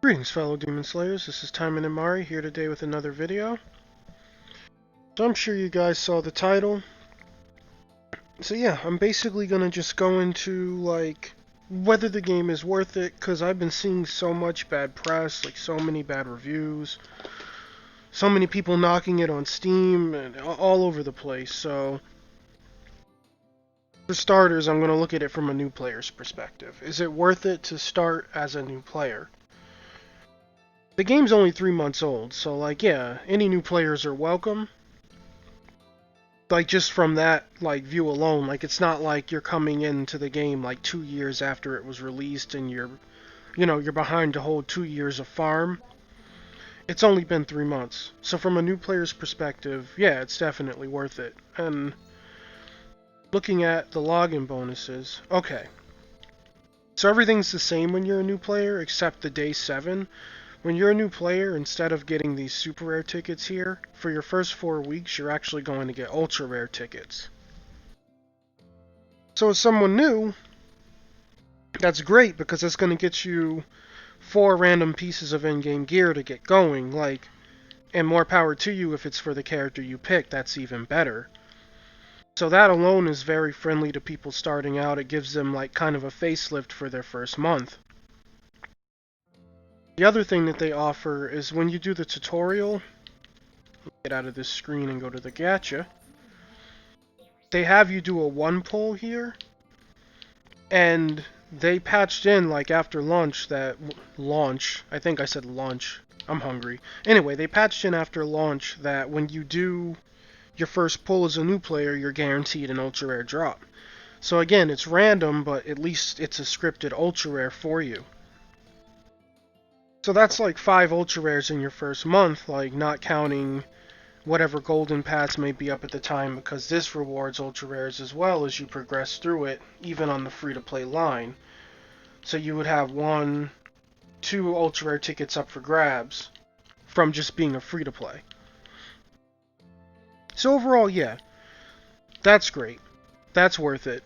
Greetings, fellow Demon Slayers. This is Taimanin here today with another video. So I'm sure you guys saw the title. So yeah, I'm basically gonna just go into like whether the game is worth it, because I've been seeing so much bad press, like so many bad reviews, so many people knocking it on Steam and all over the place. So for starters, I'm gonna look at it from a new player's perspective. Is it worth it to start as a new player? The game's only 3 months old, so like yeah, any new players are welcome. Like just from that like view alone, like it's not like you're coming into the game like 2 years after it was released and you're behind a whole 2 years of farm. It's only been 3 months. So from a new player's perspective, yeah, it's definitely worth it. And looking at the login bonuses, okay. So everything's the same when you're a new player except the day 7. When you're a new player, instead of getting these super rare tickets here, for your first 4 weeks, you're actually going to get ultra rare tickets. So as someone new, that's great because it's going to get you 4 random pieces of in-game gear to get going, like, and more power to you if it's for the character you pick, that's even better. So that alone is very friendly to people starting out. It gives them like kind of a facelift for their first month. The other thing that they offer is when you do the tutorial, get out of this screen and go to the gacha, they have you do a 1 pull here, and they patched in like after launch I think I said launch, I'm hungry. Anyway, they patched in after launch that when you do your first pull as a new player, you're guaranteed an ultra rare drop. So again, it's random, but at least it's a scripted ultra rare for you. So that's like 5 ultra rares in your first month, like not counting whatever golden paths may be up at the time, because this rewards ultra rares as well as you progress through it, even on the free-to-play line. So you would have 1, 2 ultra rare tickets up for grabs from just being a free-to-play. So overall, yeah, that's great. That's worth it.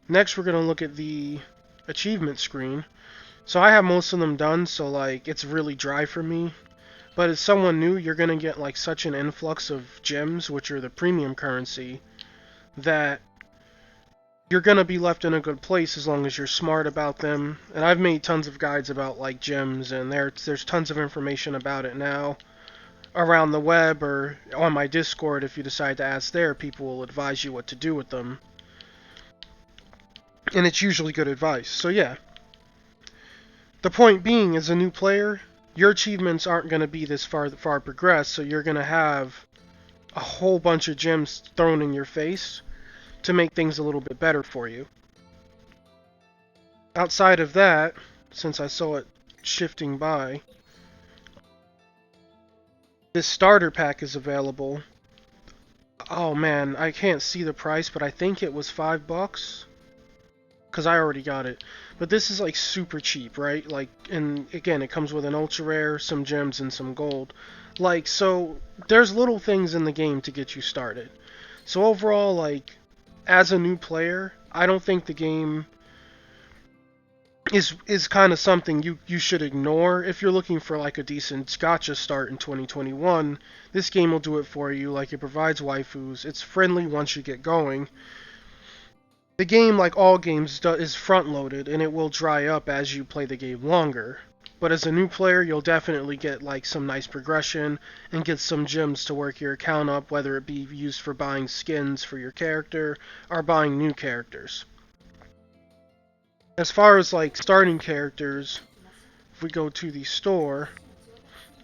Next, we're going to look at the achievement screen. So I have most of them done, so like it's really dry for me. But as someone new, you're going to get like such an influx of gems, which are the premium currency, that you're going to be left in a good place as long as you're smart about them. And I've made tons of guides about like gems, and there's tons of information about it now around the web or on my Discord. If you decide to ask there, people will advise you what to do with them. And it's usually good advice. So yeah. The point being, as a new player, your achievements aren't going to be this far progressed, so you're going to have a whole bunch of gems thrown in your face to make things a little bit better for you. Outside of that, since I saw it shifting by, this starter pack is available. Oh man, I can't see the price, but I think it was $5. Because I already got it. But this is like super cheap, right? Like, and again, it comes with an ultra rare, some gems, and some gold. Like, so there's little things in the game to get you started. So overall, like, as a new player, I don't think the game is kind of something you should ignore. If you're looking for like a decent gacha start in 2021, this game will do it for you. Like, it provides waifus. It's friendly once you get going. The game, like all games, is front-loaded, and it will dry up as you play the game longer. But as a new player, you'll definitely get like some nice progression and get some gems to work your account up, whether it be used for buying skins for your character or buying new characters. As far as like starting characters, if we go to the store,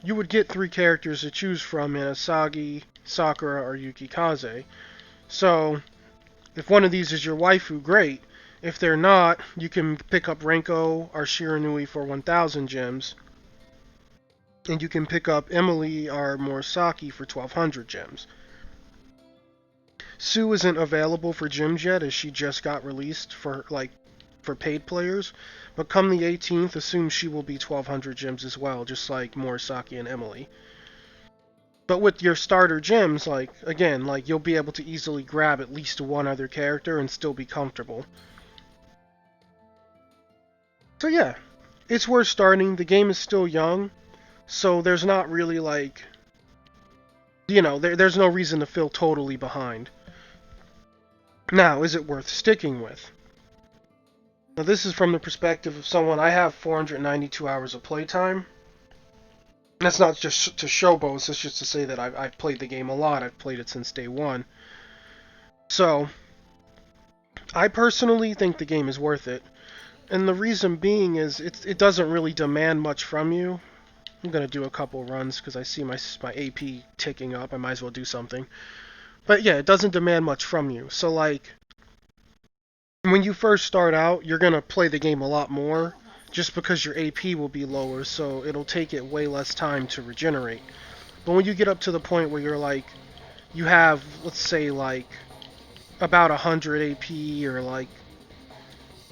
you would get 3 characters to choose from in Asagi, Sakura, or Yukikaze. So if one of these is your waifu, great. If they're not, you can pick up Renko or Shiranui for 1,000 gems. And you can pick up Emily or Morisaki for 1,200 gems. Sue isn't available for gems yet, as she just got released for paid players. But come the 18th, assume she will be 1,200 gems as well, just like Morisaki and Emily. But with your starter gems, like, again, like, you'll be able to easily grab at least 1 other character and still be comfortable. So yeah, It's worth starting. The game is still young, so there's not really like, there's no reason to feel totally behind. Now, is it worth sticking with? Now, this is from the perspective of someone. I have 492 hours of playtime. That's not just to showboast, it's just to say that I've played the game a lot. I've played it since day one. So, I personally think the game is worth it. And the reason being is it doesn't really demand much from you. I'm going to do a couple runs because I see my AP ticking up. I might as well do something. But yeah, it doesn't demand much from you. So, like, when you first start out, you're going to play the game a lot more just because your AP will be lower, so it'll take it way less time to regenerate. But when you get up to the point where you're like, you have, let's say, like, about 100 AP or like,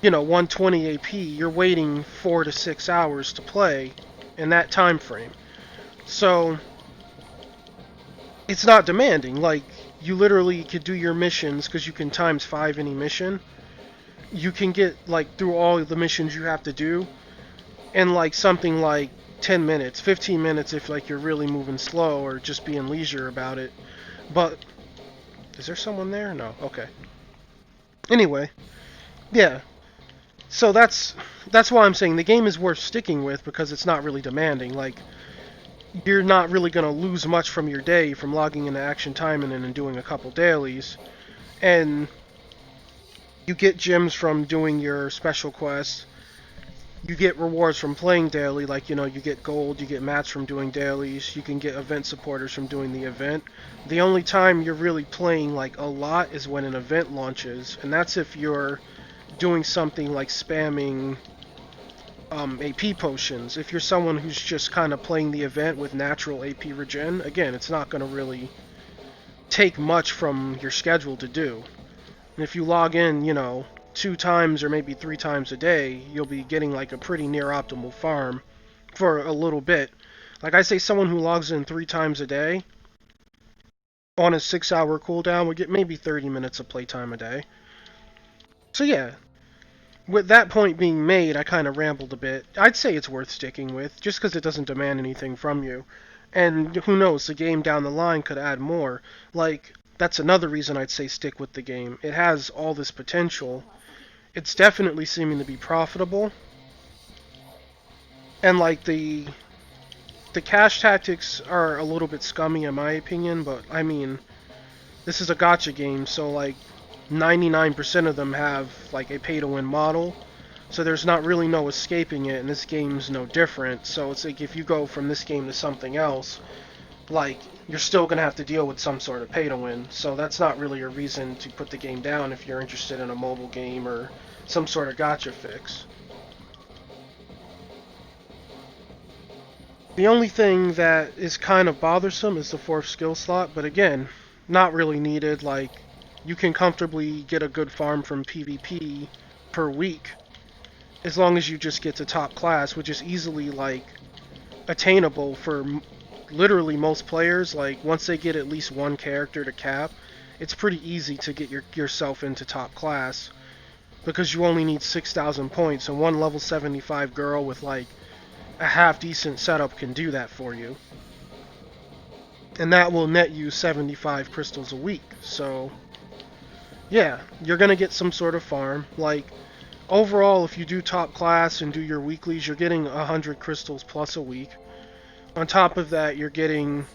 120 AP, you're waiting 4 to 6 hours to play in that time frame. So, it's not demanding. Like, you literally could do your missions because you can times 5 any mission. You can get, like, through all the missions you have to do in, like, something like 10 minutes, 15 minutes if, like, you're really moving slow or just being leisure about it. But, is there someone there? No. Okay. Anyway, yeah. So that's why I'm saying the game is worth sticking with because it's not really demanding. Like, you're not really going to lose much from your day from logging into Action Taimanin and doing a couple dailies. And you get gems from doing your special quests. You get rewards from playing daily, like, you get gold, you get mats from doing dailies, you can get event supporters from doing the event. The only time you're really playing, like, a lot is when an event launches, and that's if you're doing something like spamming AP potions. If you're someone who's just kind of playing the event with natural AP regen, again, it's not going to really take much from your schedule to do. And if you log in, 2 times or maybe 3 times a day, you'll be getting like a pretty near optimal farm for a little bit. Like I say, someone who logs in 3 times a day on a 6-hour cooldown would get maybe 30 minutes of playtime a day. So yeah, with that point being made, I kind of rambled a bit. I'd say it's worth sticking with, just because it doesn't demand anything from you. And who knows, the game down the line could add more. Like, that's another reason I'd say stick with the game. It has all this potential. It's definitely seeming to be profitable. And like the cash tactics are a little bit scummy in my opinion, but I mean, this is a gacha game, so like 99% of them have like a pay to win model. So there's not really no escaping it, and this game's no different. So it's like if you go from this game to something else, like, you're still going to have to deal with some sort of pay to win. So that's not really a reason to put the game down if you're interested in a mobile game or some sort of gacha fix. The only thing that is kind of bothersome is the 4th skill slot, but again, not really needed. Like, you can comfortably get a good farm from PvP per week as long as you just get to top class, which is easily, like, attainable for literally most players. Like, once they get at least one character to cap, it's pretty easy to get yourself into top class because you only need 6,000 points, and one level 75 girl with like a half decent setup can do that for you. And that will net you 75 crystals a week. So yeah, you're gonna get some sort of farm. Like, overall, if you do top class and do your weeklies, you're getting 100 crystals plus a week. On top of that, you're getting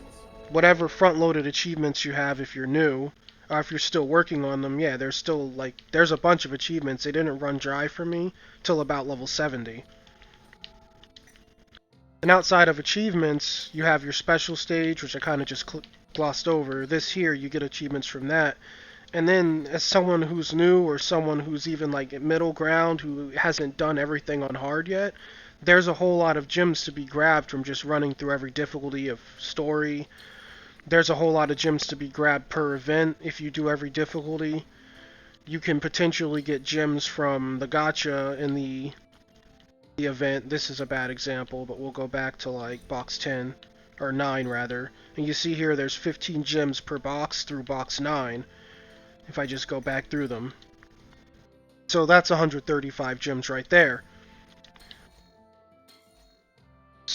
whatever front-loaded achievements you have if you're new, or if you're still working on them. Yeah, there's a bunch of achievements. They didn't run dry for me till about level 70. And outside of achievements, you have your special stage, which I kind of just glossed over. This here, you get achievements from that. And then, as someone who's new, or someone who's even like middle ground, who hasn't done everything on hard yet, there's a whole lot of gems to be grabbed from just running through every difficulty of story. There's a whole lot of gems to be grabbed per event if you do every difficulty. You can potentially get gems from the gacha in the event. This is a bad example, but we'll go back to like box 10, or 9 rather. And you see here there's 15 gems per box through box 9, if I just go back through them. So that's 135 gems right there.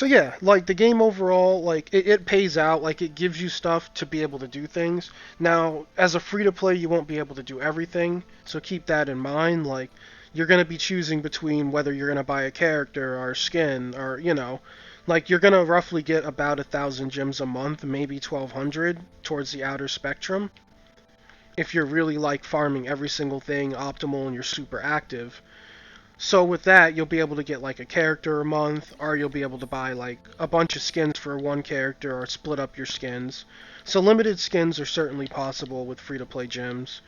So yeah, like the game overall, like it pays out, like it gives you stuff to be able to do things. Now, as a free to play, you won't be able to do everything, so keep that in mind. Like you're gonna be choosing between whether you're gonna buy a character or a skin, or like you're gonna roughly get about 1,000 gems a month, maybe 1,200 towards the outer spectrum. If you're really like farming every single thing optimal and you're super active. So with that, you'll be able to get like a character a month, or you'll be able to buy like a bunch of skins for one character, or split up your skins. So limited skins are certainly possible with free-to-play gems.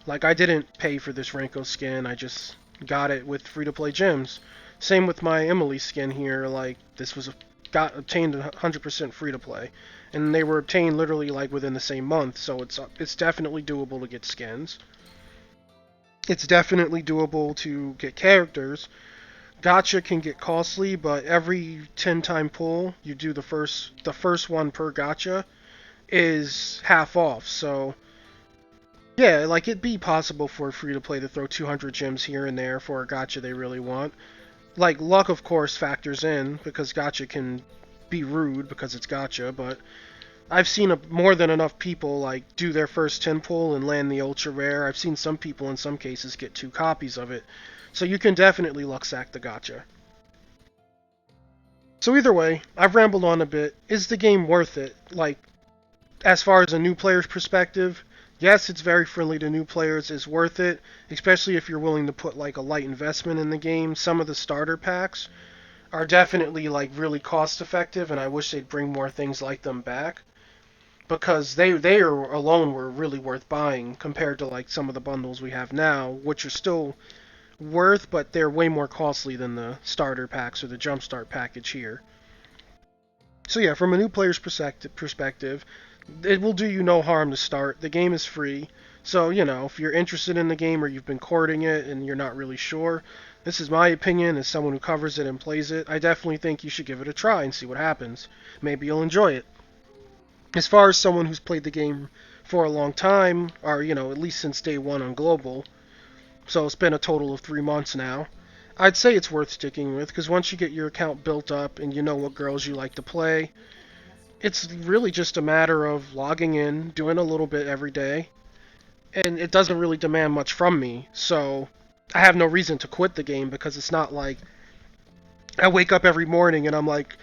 Like I didn't pay for this Renko skin, I just got it with free-to-play gems. Same with my Emily skin here, like this was got obtained 100% free-to-play. And they were obtained literally like within the same month, so it's definitely doable to get skins. It's definitely doable to get characters. Gacha can get costly, but every 10-time pull, you do the first one per gacha is half off. So yeah, like it'd be possible for free to play to throw 200 gems here and there for a gacha they really want. Like luck, of course, factors in because gacha can be rude because it's gacha, but I've seen more than enough people like do their first 10 pull and land the ultra rare. I've seen some people in some cases get 2 copies of it. So you can definitely luck sack the gacha. So either way, I've rambled on a bit. Is the game worth it? Like, as far as a new player's perspective, yes, it's very friendly to new players. It's worth it, especially if you're willing to put like a light investment in the game. Some of the starter packs are definitely like really cost effective, and I wish they'd bring more things like them back because they are alone were really worth buying compared to like some of the bundles we have now, which are still worth, but they're way more costly than the starter packs or the jumpstart package here. So yeah, from a new player's perspective, it will do you no harm to start. The game is free, so if you're interested in the game or you've been courting it and you're not really sure, this is my opinion as someone who covers it and plays it. I definitely think you should give it a try and see what happens. Maybe you'll enjoy it. As far as someone who's played the game for a long time, or at least since day one on global, so it's been a total of 3 months now, I'd say it's worth sticking with because once you get your account built up and you know what girls you like to play, it's really just a matter of logging in, doing a little bit every day, and it doesn't really demand much from me. So I have no reason to quit the game because it's not like I wake up every morning and I'm like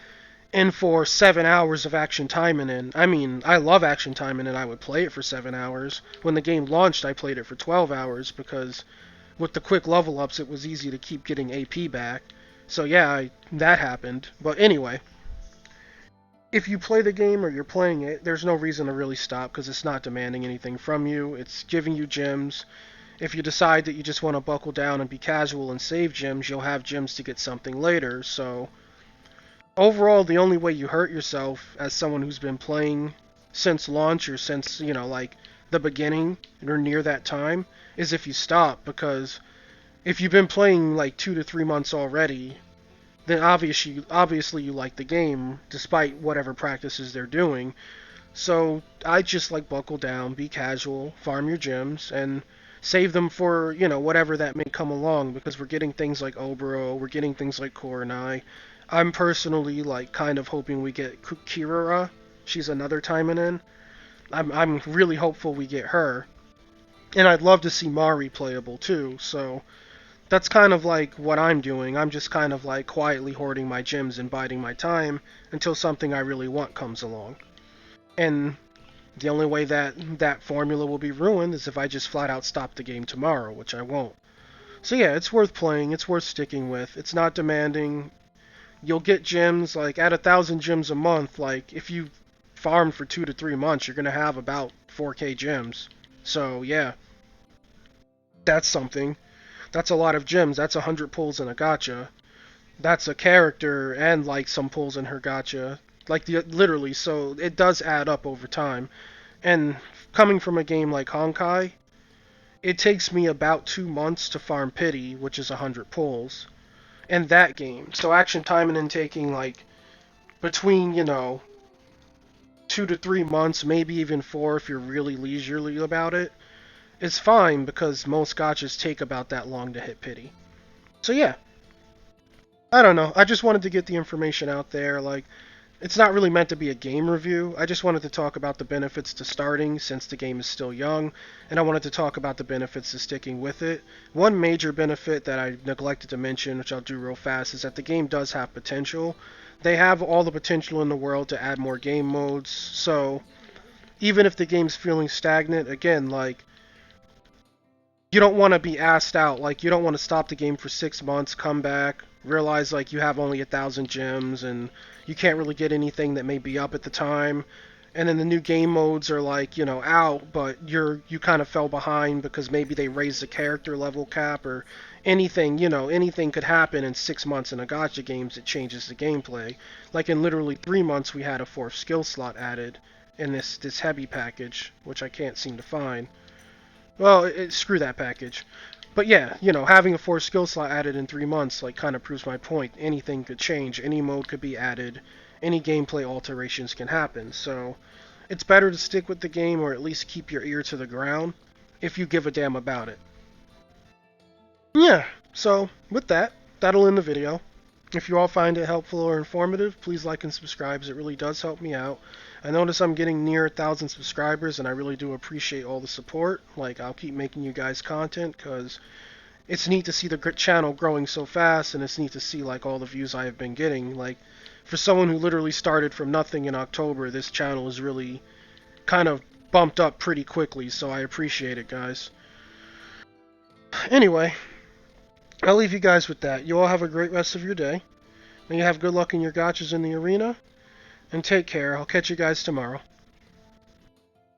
in for 7 hours of Action Taimanin. I mean, I love Action Taimanin and I would play it for 7 hours. When the game launched, I played it for 12 hours because with the quick level ups, it was easy to keep getting AP back. So yeah, that happened. But anyway, if you play the game or you're playing it, there's no reason to really stop because it's not demanding anything from you. It's giving you gems. If you decide that you just want to buckle down and be casual and save gems, you'll have gems to get something later. So overall, the only way you hurt yourself as someone who's been playing since launch or since, like the beginning or near that time is if you stop because if you've been playing like 2 to 3 months already, then obviously you like the game despite whatever practices they're doing. So I just like buckle down, be casual, farm your gems, and save them for whatever that may come along because we're getting things like Obero, we're getting things like Koronai. I'm personally like kind of hoping we get Kirara. She's another Taimanin. I'm really hopeful we get her. And I'd love to see Mari playable too, so that's kind of like what I'm doing. I'm just kind of like quietly hoarding my gems and biding my time until something I really want comes along. And the only way that formula will be ruined is if I just flat out stop the game tomorrow, which I won't. So yeah, it's worth playing, it's worth sticking with. It's not demanding. You'll get gems, like at 1,000 gems a month, like if you farm for 2 to 3 months, you're gonna have about 4K gems. So yeah, that's something. That's a lot of gems. That's 100 pulls in a gacha. That's a character and like some pulls in her gacha. Like literally, so it does add up over time. And coming from a game like Honkai, it takes me about 2 months to farm pity, which is 100 pulls. And that game. So action timing and taking like between, 2 to 3 months, maybe even 4 if you're really leisurely about it, is fine because most gachas take about that long to hit pity. So yeah, I don't know. I just wanted to get the information out there. Like, it's not really meant to be a game review. I just wanted to talk about the benefits to starting since the game is still young, and I wanted to talk about the benefits to sticking with it. One major benefit that I neglected to mention, which I'll do real fast, is that the game does have potential. They have all the potential in the world to add more game modes, so even if the game's feeling stagnant, again, like, you don't want to be asked out. Like, you don't want to stop the game for 6 months, come back, realize like you have only 1,000 gems and you can't really get anything that may be up at the time. And then the new game modes are like, out, but you kind of fell behind because maybe they raised the character level cap or anything, anything could happen in 6 months in a gacha games that changes the gameplay. Like in literally 3 months we had a fourth skill slot added in this heavy package, which I can't seem to find. Well, screw that package. But yeah, having a fourth skill slot added in 3 months, like, kind of proves my point. Anything could change, any mode could be added, any gameplay alterations can happen. So, it's better to stick with the game or at least keep your ear to the ground if you give a damn about it. Yeah, so with that, that'll end the video. If you all find it helpful or informative, please like and subscribe, as it really does help me out. I notice I'm getting near 1,000 subscribers, and I really do appreciate all the support. Like, I'll keep making you guys content, because it's neat to see the channel growing so fast, and it's neat to see, like, all the views I have been getting. Like, for someone who literally started from nothing in October, this channel is really kind of bumped up pretty quickly, so I appreciate it, guys. Anyway, I'll leave you guys with that. You all have a great rest of your day. May you have good luck in your gotchas in the arena. And take care. I'll catch you guys tomorrow.